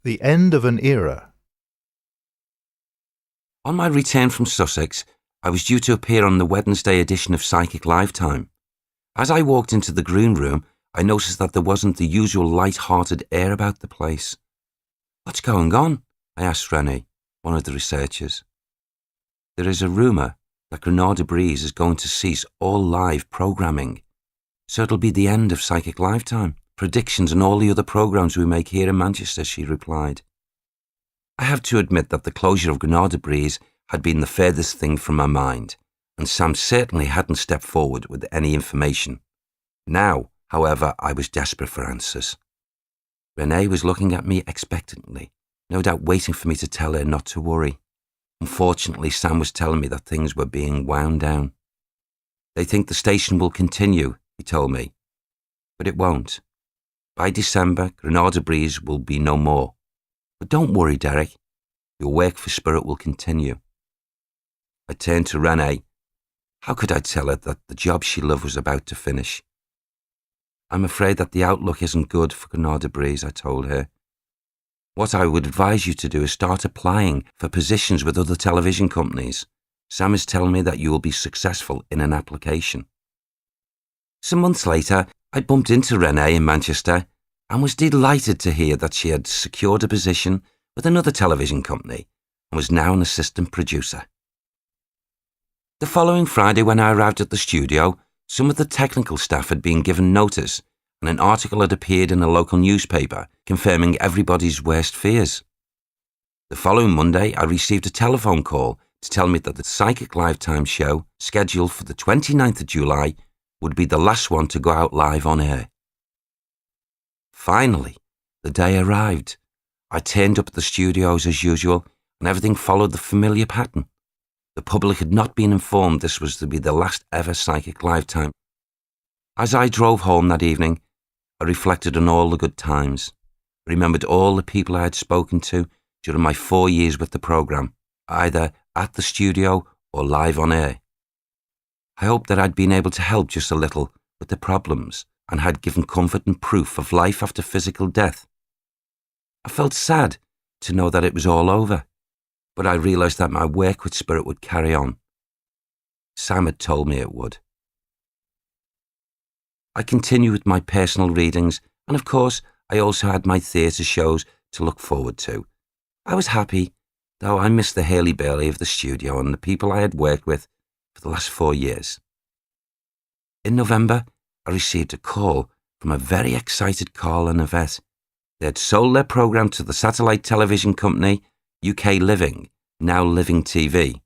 The end of an era. On my return from Sussex, I was due to appear on the Wednesday edition of Psychic Lifetime. As I walked into the green room, I noticed that there wasn't the usual light-hearted air about the place. "What's going on?" I asked Renee, one of the researchers. "There is a rumour that Granada Breeze is going to cease all live programming. So it'll be the end of Psychic Lifetime, predictions and all the other programmes we make here in Manchester," she replied. I have to admit that the closure of Granada Breeze had been the furthest thing from my mind, and Sam certainly hadn't stepped forward with any information. Now, however, I was desperate for answers. Renee was looking at me expectantly, no doubt waiting for me to tell her not to worry. Unfortunately, Sam was telling me that things were being wound down. "They think the station will continue," he told me, "but it won't. By December, Granada Breeze will be no more. But don't worry, Derek. Your work for Spirit will continue." I turned to Renee. How could I tell her that the job she loved was about to finish? "I'm afraid that the outlook isn't good for Granada Breeze," I told her. "What I would advise you to do is start applying for positions with other television companies. Sam is telling me that you will be successful in an application." Some months later, I bumped into Renee in Manchester and was delighted to hear that she had secured a position with another television company and was now an assistant producer. The following Friday, when I arrived at the studio, some of the technical staff had been given notice and an article had appeared in a local newspaper confirming everybody's worst fears. The following Monday, I received a telephone call to tell me that the Psychic Lifetime show, scheduled for the 29th of July, would be the last one to go out live on air. Finally, the day arrived. I turned up at the studios as usual, and everything followed the familiar pattern. The public had not been informed this was to be the last ever Psychic Lifetime. As I drove home that evening, I reflected on all the good times. I remembered all the people I had spoken to during my 4 years with the programme, either at the studio or live on air. I hoped that I'd been able to help just a little with the problems and had given comfort and proof of life after physical death. I felt sad to know that it was all over, but I realised that my work with Spirit would carry on. Sam had told me it would. I continued with my personal readings, and of course, I also had my theatre shows to look forward to. I was happy, though I missed the hurly-burly of the studio and the people I had worked with for the last 4 years. In November, I received a call from a very excited Carl and Yvette. They had sold their programme to the satellite television company UK Living, now Living TV,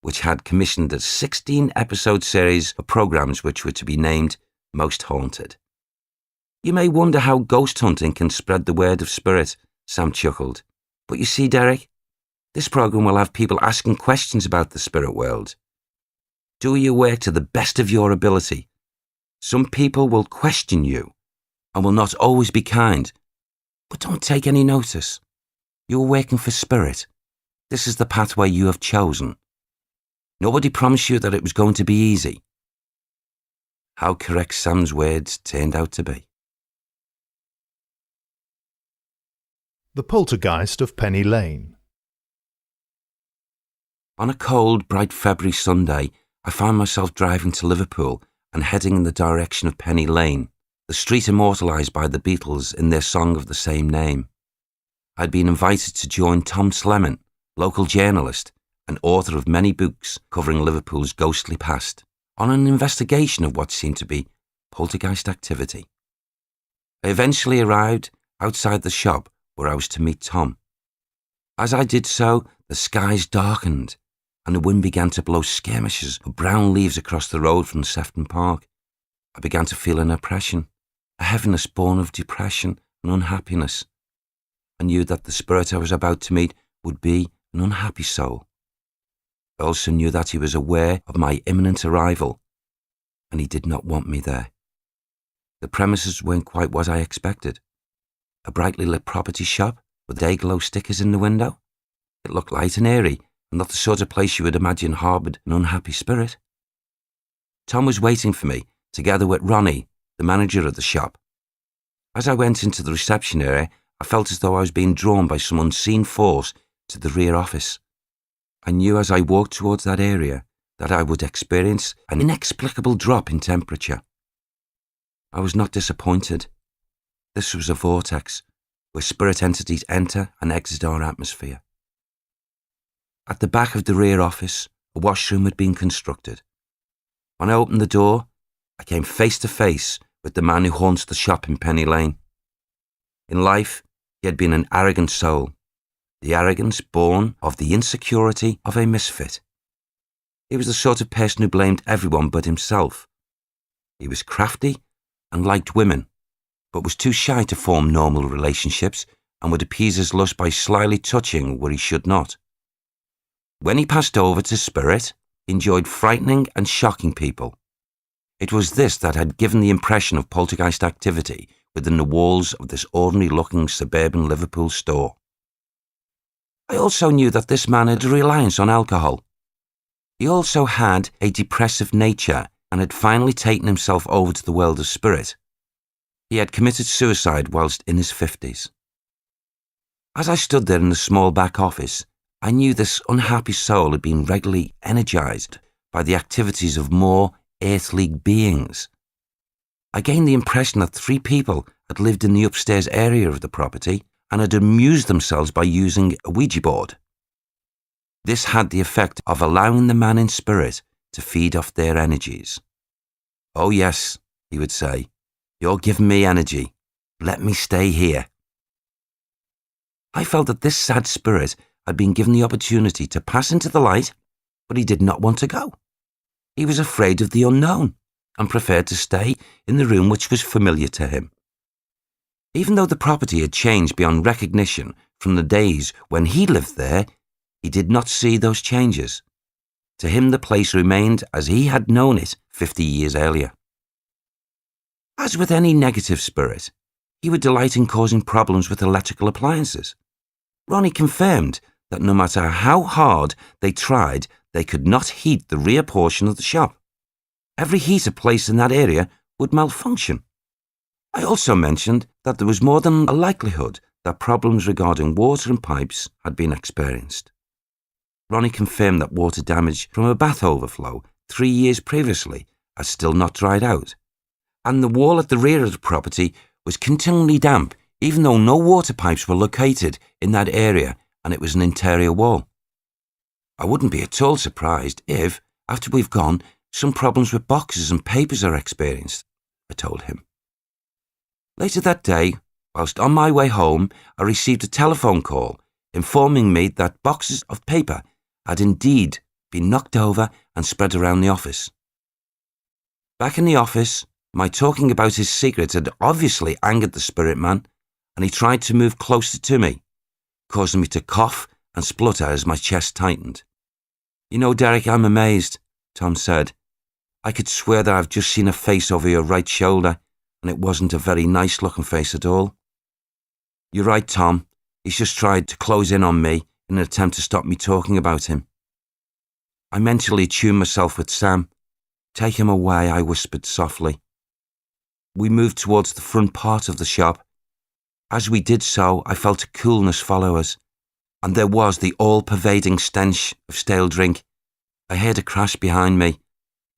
which had commissioned a 16-episode series of programmes which were to be named Most Haunted. "You may wonder how ghost hunting can spread the word of Spirit," Sam chuckled. "But you see, Derek, this programme will have people asking questions about the spirit world. Do your work to the best of your ability. Some people will question you and will not always be kind, but don't take any notice. You're working for Spirit. This is the pathway you have chosen. Nobody promised you that it was going to be easy." How correct Sam's words turned out to be. The Poltergeist of Penny Lane. On a cold, bright February Sunday, I found myself driving to Liverpool and heading in the direction of Penny Lane, the street immortalised by the Beatles in their song of the same name. I'd been invited to join Tom Slemon, local journalist and author of many books covering Liverpool's ghostly past, on an investigation of what seemed to be poltergeist activity. I eventually arrived outside the shop where I was to meet Tom. As I did so, the skies darkened and the wind began to blow skirmishes of brown leaves across the road from Sefton Park. I began to feel an oppression, a heaviness born of depression and unhappiness. I knew that the spirit I was about to meet would be an unhappy soul. I also knew that he was aware of my imminent arrival, and he did not want me there. The premises weren't quite what I expected. A brightly lit property shop with day-glow stickers in the window. It looked light and airy, and not the sort of place you would imagine harboured an unhappy spirit. Tom was waiting for me, together with Ronnie, the manager of the shop. As I went into the reception area, I felt as though I was being drawn by some unseen force to the rear office. I knew as I walked towards that area that I would experience an inexplicable drop in temperature. I was not disappointed. This was a vortex where spirit entities enter and exit our atmosphere. At the back of the rear office, a washroom had been constructed. When I opened the door, I came face to face with the man who haunts the shop in Penny Lane. In life, he had been an arrogant soul, the arrogance born of the insecurity of a misfit. He was the sort of person who blamed everyone but himself. He was crafty and liked women, but was too shy to form normal relationships and would appease his lust by slyly touching where he should not. When he passed over to spirit, he enjoyed frightening and shocking people. It was this that had given the impression of poltergeist activity within the walls of this ordinary-looking suburban Liverpool store. I also knew that this man had a reliance on alcohol. He also had a depressive nature and had finally taken himself over to the world of spirit. He had committed suicide whilst in his 50s. As I stood there in the small back office, I knew this unhappy soul had been regularly energised by the activities of more earthly beings. I gained the impression that 3 people had lived in the upstairs area of the property and had amused themselves by using a Ouija board. This had the effect of allowing the man in spirit to feed off their energies. "Oh yes," he would say, "you're giving me energy. Let me stay here." I felt that this sad spirit had been given the opportunity to pass into the light, but he did not want to go. He was afraid of the unknown and preferred to stay in the room which was familiar to him. Even though the property had changed beyond recognition from the days when he lived there, he did not see those changes. To him, the place remained as he had known it 50 years earlier. As with any negative spirit, he would delight in causing problems with electrical appliances. Ronnie confirmed that no matter how hard they tried, they could not heat the rear portion of the shop. Every heater placed in that area would malfunction. I also mentioned that there was more than a likelihood that problems regarding water and pipes had been experienced. Ronnie confirmed that water damage from a bath overflow 3 years previously had still not dried out, and the wall at the rear of the property was continually damp, even though no water pipes were located in that area and it was an interior wall. I wouldn't be at all surprised if, after we've gone, some problems with boxes and papers are experienced, I told him. Later that day, whilst on my way home, I received a telephone call informing me that boxes of paper had indeed been knocked over and spread around the office. Back in the office, my talking about his secret had obviously angered the spirit man, and he tried to move closer to me, causing me to cough and splutter as my chest tightened. "You know, Derek, I'm amazed," Tom said. "I could swear that I've just seen a face over your right shoulder, and it wasn't a very nice-looking face at all." "You're right, Tom. He's just tried to close in on me in an attempt to stop me talking about him." I mentally tuned myself with Sam. "Take him away," I whispered softly. We moved towards the front part of the shop. As we did so, I felt a coolness follow us, and there was the all-pervading stench of stale drink. I heard a crash behind me.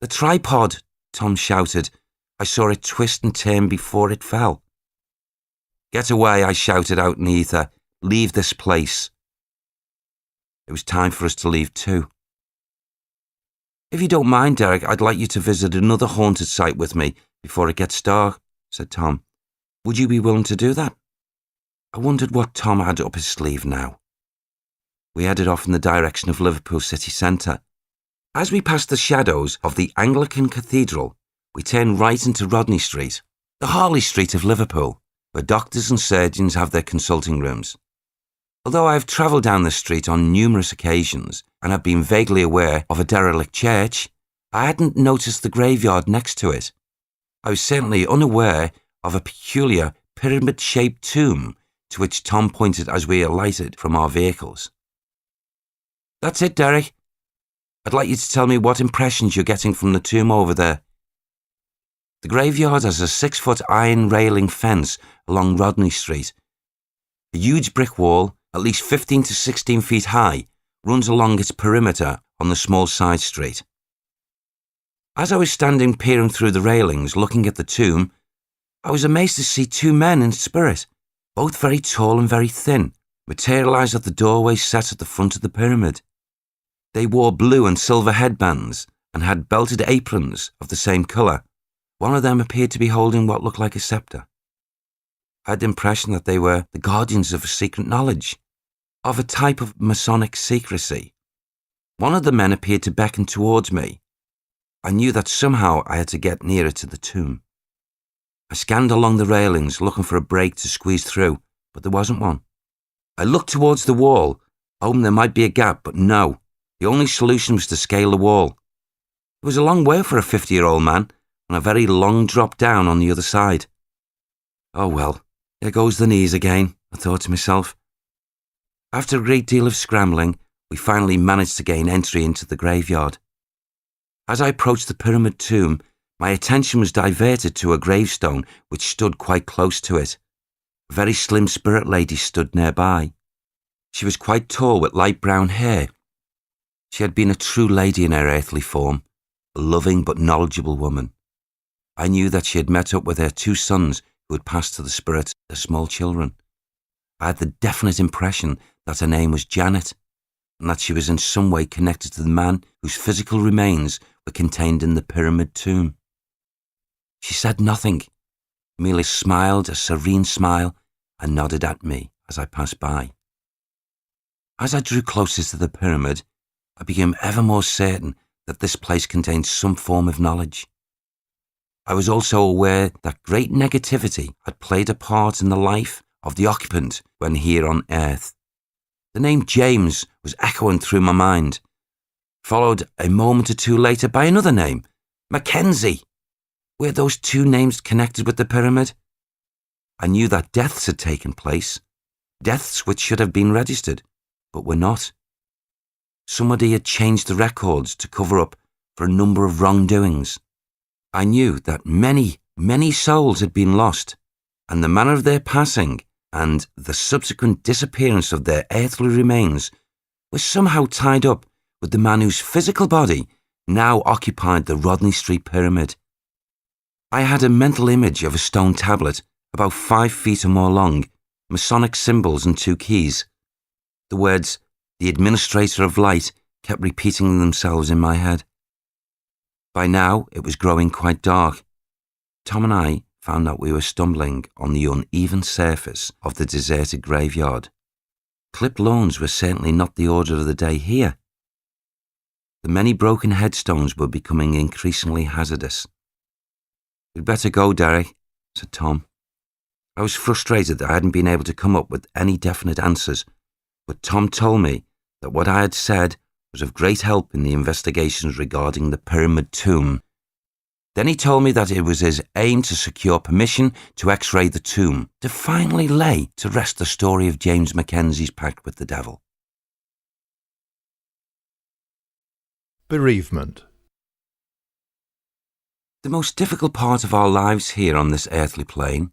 "The tripod!" Tom shouted. I saw it twist and turn before it fell. "Get away," I shouted out in the ether. "Leave this place." It was time for us to leave too. "If you don't mind, Derek, I'd like you to visit another haunted site with me before it gets dark," said Tom. "Would you be willing to do that?" I wondered what Tom had up his sleeve now. We headed off in the direction of Liverpool city centre. As we passed the shadows of the Anglican Cathedral, we turned right into Rodney Street, the Harley Street of Liverpool, where doctors and surgeons have their consulting rooms. Although I have travelled down this street on numerous occasions and have been vaguely aware of a derelict church, I hadn't noticed the graveyard next to it. I was certainly unaware of a peculiar pyramid-shaped tomb to which Tom pointed as we alighted from our vehicles. "That's it, Derek. I'd like you to tell me what impressions you're getting from the tomb over there." The graveyard has a 6-foot iron railing fence along Rodney Street. A huge brick wall, at least 15 to 16 feet high, runs along its perimeter on the small side street. As I was standing peering through the railings looking at the tomb, I was amazed to see two men in spirit, both very tall and very thin, materialise at the doorway set at the front of the pyramid. They wore blue and silver headbands and had belted aprons of the same colour. One of them appeared to be holding what looked like a sceptre. I had the impression that they were the guardians of a secret knowledge, of a type of Masonic secrecy. One of the men appeared to beckon towards me. I knew that somehow I had to get nearer to the tomb. I scanned along the railings looking for a break to squeeze through, but there wasn't one. I looked towards the wall, hoping there might be a gap, but no. The only solution was to scale the wall. It was a long way for a 50-year-old man, and a very long drop down on the other side. Oh well, there goes the knees again, I thought to myself. After a great deal of scrambling, we finally managed to gain entry into the graveyard. As I approached the pyramid tomb, my attention was diverted to a gravestone which stood quite close to it. A very slim spirit lady stood nearby. She was quite tall with light brown hair. She had been a true lady in her earthly form, a loving but knowledgeable woman. I knew that she had met up with her two sons who had passed to the spirit as small children. I had the definite impression that her name was Janet, and that she was in some way connected to the man whose physical remains were contained in the pyramid tomb. She said nothing, merely smiled a serene smile and nodded at me as I passed by. As I drew closer to the pyramid, I became ever more certain that this place contained some form of knowledge. I was also aware that great negativity had played a part in the life of the occupant when here on earth. The name James was echoing through my mind, followed a moment or two later by another name, Mackenzie. Were those two names connected with the pyramid? I knew that deaths had taken place, deaths which should have been registered, but were not. Somebody had changed the records to cover up for a number of wrongdoings. I knew that many, many souls had been lost, and the manner of their passing and the subsequent disappearance of their earthly remains was somehow tied up with the man whose physical body now occupied the Rodney Street Pyramid. I had a mental image of a stone tablet, about 5 feet or more long, Masonic symbols and 2 keys. The words, "The Administrator of Light," kept repeating themselves in my head. By now, it was growing quite dark. Tom and I found that we were stumbling on the uneven surface of the deserted graveyard. Clipped lawns were certainly not the order of the day here. The many broken headstones were becoming increasingly hazardous. "We'd better go, Derek," said Tom. I was frustrated that I hadn't been able to come up with any definite answers, but Tom told me that what I had said was of great help in the investigations regarding the pyramid tomb. Then he told me that it was his aim to secure permission to x-ray the tomb, to finally lay to rest the story of James Mackenzie's pact with the devil. Bereavement. The most difficult part of our lives here on this earthly plane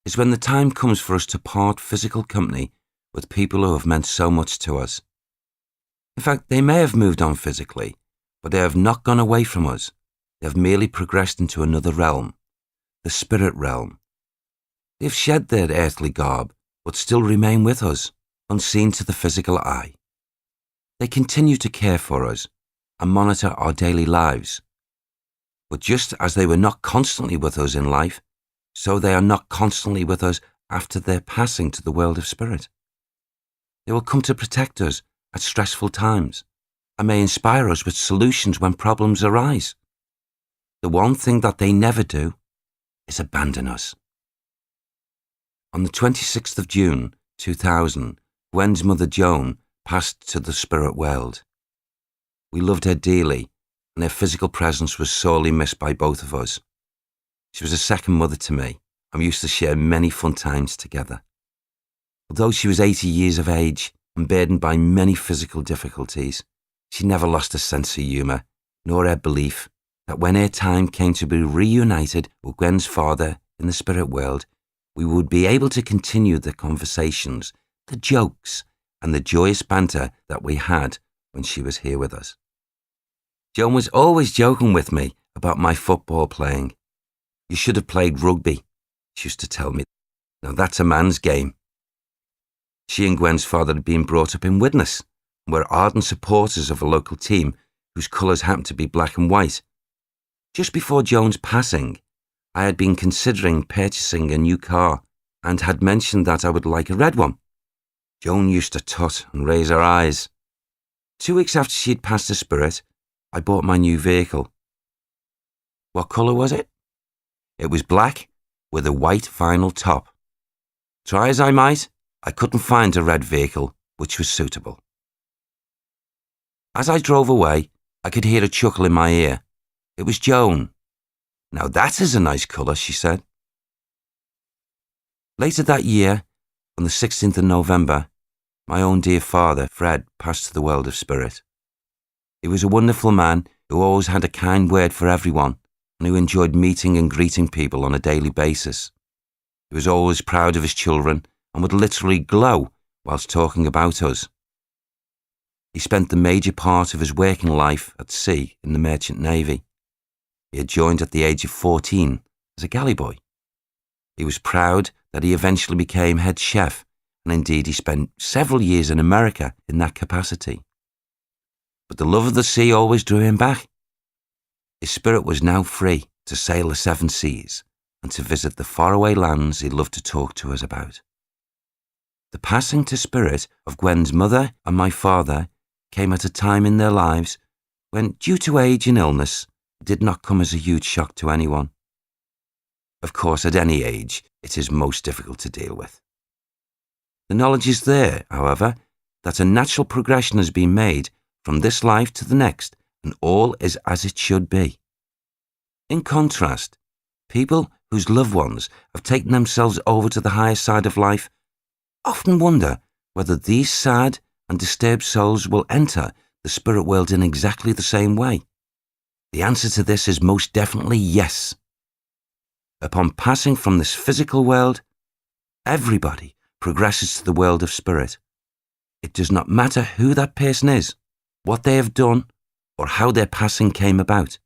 is when the time comes for us to part physical company with people who have meant so much to us. In fact, they may have moved on physically, but they have not gone away from us. They have merely progressed into another realm, the spirit realm. They have shed their earthly garb, but still remain with us, unseen to the physical eye. They continue to care for us and monitor our daily lives. But just as they were not constantly with us in life, so they are not constantly with us after their passing to the world of spirit. They will come to protect us at stressful times and may inspire us with solutions when problems arise. The one thing that they never do is abandon us. On the 26th of June, 2000, Gwen's mother Joan passed to the spirit world. We loved her dearly, and her physical presence was sorely missed by both of us. She was a second mother to me, and we used to share many fun times together. Although she was 80 years of age and burdened by many physical difficulties, she never lost her sense of humour, nor her belief that when her time came to be reunited with Gwen's father in the spirit world, we would be able to continue the conversations, the jokes, and the joyous banter that we had when she was here with us. Joan was always joking with me about my football playing. "You should have played rugby," she used to tell me. "Now that's a man's game." She and Gwen's father had been brought up in Widnes and were ardent supporters of a local team whose colours happened to be black and white. Just before Joan's passing, I had been considering purchasing a new car and had mentioned that I would like a red one. Joan used to tut and raise her eyes. 2 weeks after she had passed her spirit, I bought my new vehicle. What colour was it? It was black with a white vinyl top. Try as I might, I couldn't find a red vehicle which was suitable. As I drove away, I could hear a chuckle in my ear. It was Joan. "Now that is a nice colour," she said. Later that year, on the 16th of November, my own dear father, Fred, passed to the world of spirit. He was a wonderful man who always had a kind word for everyone and who enjoyed meeting and greeting people on a daily basis. He was always proud of his children and would literally glow whilst talking about us. He spent the major part of his working life at sea in the Merchant Navy. He had joined at the age of 14 as a galley boy. He was proud that he eventually became head chef, and indeed he spent several years in America in that capacity. But the love of the sea always drew him back. His spirit was now free to sail the 7 seas and to visit the faraway lands he loved to talk to us about. The passing to spirit of Gwen's mother and my father came at a time in their lives when, due to age and illness, it did not come as a huge shock to anyone. Of course, at any age, it is most difficult to deal with. The knowledge is there, however, that a natural progression has been made from this life to the next, and all is as it should be. In contrast, people whose loved ones have taken themselves over to the higher side of life often wonder whether these sad and disturbed souls will enter the spirit world in exactly the same way. The answer to this is most definitely yes. Upon passing from this physical world, everybody progresses to the world of spirit. It does not matter who that person is, what they have done, or how their passing came about.